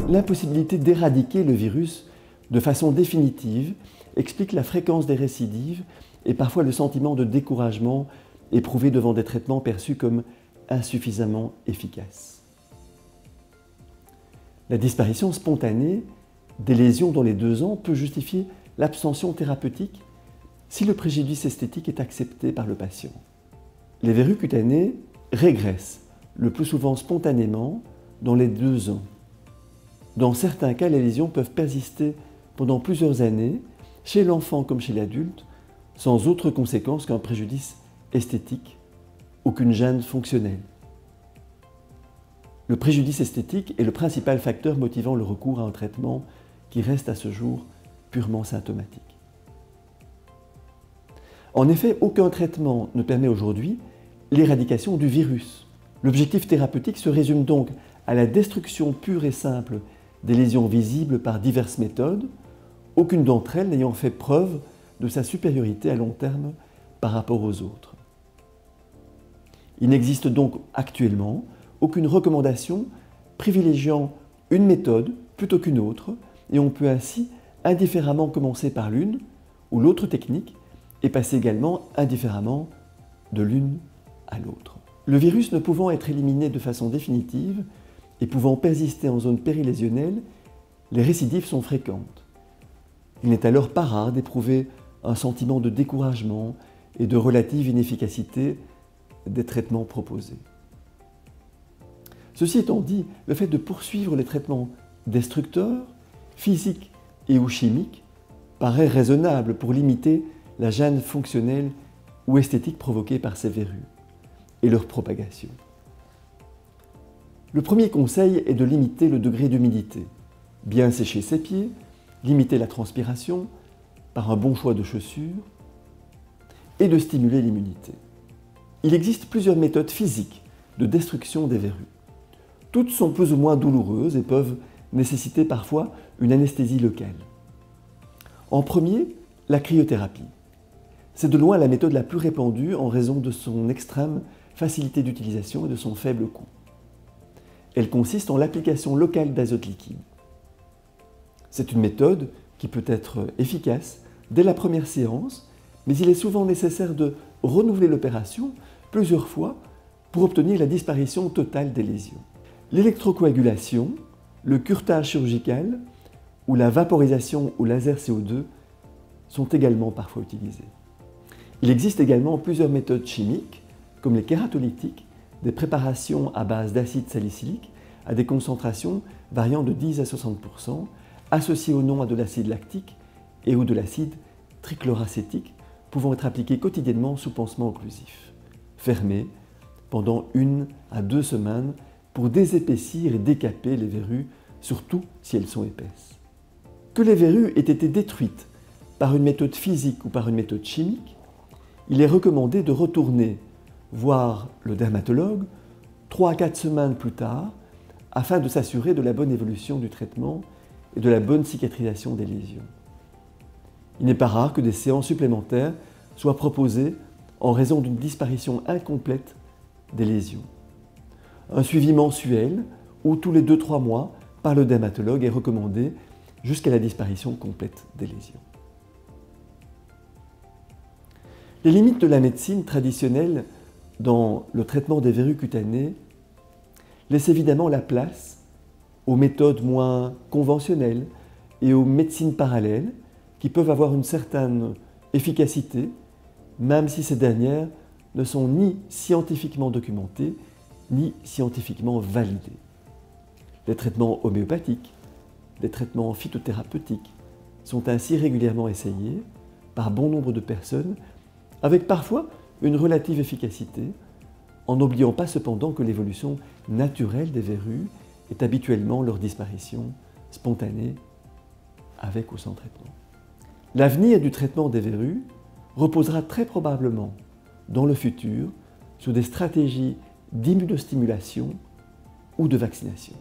L'impossibilité d'éradiquer le virus de façon définitive explique la fréquence des récidives et parfois le sentiment de découragement éprouvé devant des traitements perçus comme insuffisamment efficaces. La disparition spontanée des lésions dans les 2 ans peut justifier l'abstention thérapeutique si le préjudice esthétique est accepté par le patient. Les verrues cutanées régressent le plus souvent spontanément dans les 2 ans. Dans certains cas, les lésions peuvent persister pendant plusieurs années, chez l'enfant comme chez l'adulte, sans autre conséquence qu'un préjudice esthétique, aucune gêne fonctionnelle. Le préjudice esthétique est le principal facteur motivant le recours à un traitement qui reste à ce jour purement symptomatique. En effet, aucun traitement ne permet aujourd'hui l'éradication du virus. L'objectif thérapeutique se résume donc à la destruction pure et simple des lésions visibles par diverses méthodes, aucune d'entre elles n'ayant fait preuve de sa supériorité à long terme par rapport aux autres. Il n'existe donc actuellement aucune recommandation privilégiant une méthode plutôt qu'une autre, et on peut ainsi indifféremment commencer par l'une ou l'autre technique et passer également indifféremment de l'une à l'autre. Le virus ne pouvant être éliminé de façon définitive et pouvant persister en zone périlésionnelle, les récidives sont fréquentes. Il n'est alors pas rare d'éprouver un sentiment de découragement et de relative inefficacité des traitements proposés. Ceci étant dit, le fait de poursuivre les traitements destructeurs, physiques et ou chimiques, paraît raisonnable pour limiter la gêne fonctionnelle ou esthétique provoquée par ces verrues et leur propagation. Le premier conseil est de limiter le degré d'humidité, bien sécher ses pieds, limiter la transpiration par un bon choix de chaussures et de stimuler l'immunité. Il existe plusieurs méthodes physiques de destruction des verrues. Toutes sont plus ou moins douloureuses et peuvent nécessiter parfois une anesthésie locale. En premier, la cryothérapie. C'est de loin la méthode la plus répandue en raison de son extrême facilité d'utilisation et de son faible coût. Elle consiste en l'application locale d'azote liquide. C'est une méthode qui peut être efficace dès la première séance, mais il est souvent nécessaire de renouveler l'opération plusieurs fois pour obtenir la disparition totale des lésions. L'électrocoagulation, le curetage chirurgical ou la vaporisation au laser CO2 sont également parfois utilisés. Il existe également plusieurs méthodes chimiques, comme les kératolytiques, des préparations à base d'acide salicylique à des concentrations variant de 10 à 60%, associées ou non à de l'acide lactique et ou de l'acide trichloracétique, pouvant être appliquées quotidiennement sous pansement occlusif, fermé pendant 1 à 2 semaines pour désépaissir et décaper les verrues, surtout si elles sont épaisses. Que les verrues aient été détruites par une méthode physique ou par une méthode chimique, il est recommandé de retourner voir le dermatologue 3 à 4 semaines plus tard afin de s'assurer de la bonne évolution du traitement et de la bonne cicatrisation des lésions. Il n'est pas rare que des séances supplémentaires soient proposées en raison d'une disparition incomplète des lésions. Un suivi mensuel ou tous les 2-3 mois par le dermatologue est recommandé jusqu'à la disparition complète des lésions. Les limites de la médecine traditionnelle dans le traitement des verrues cutanées laissent évidemment la place aux méthodes moins conventionnelles et aux médecines parallèles qui peuvent avoir une certaine efficacité, même si ces dernières ne sont ni scientifiquement documentées, ni scientifiquement validées. Les traitements homéopathiques, les traitements phytothérapeutiques sont ainsi régulièrement essayés par bon nombre de personnes, avec parfois une relative efficacité, en n'oubliant pas cependant que l'évolution naturelle des verrues est habituellement leur disparition spontanée avec ou sans traitement. L'avenir du traitement des verrues reposera très probablement dans le futur sur des stratégies d'immunostimulation ou de vaccination.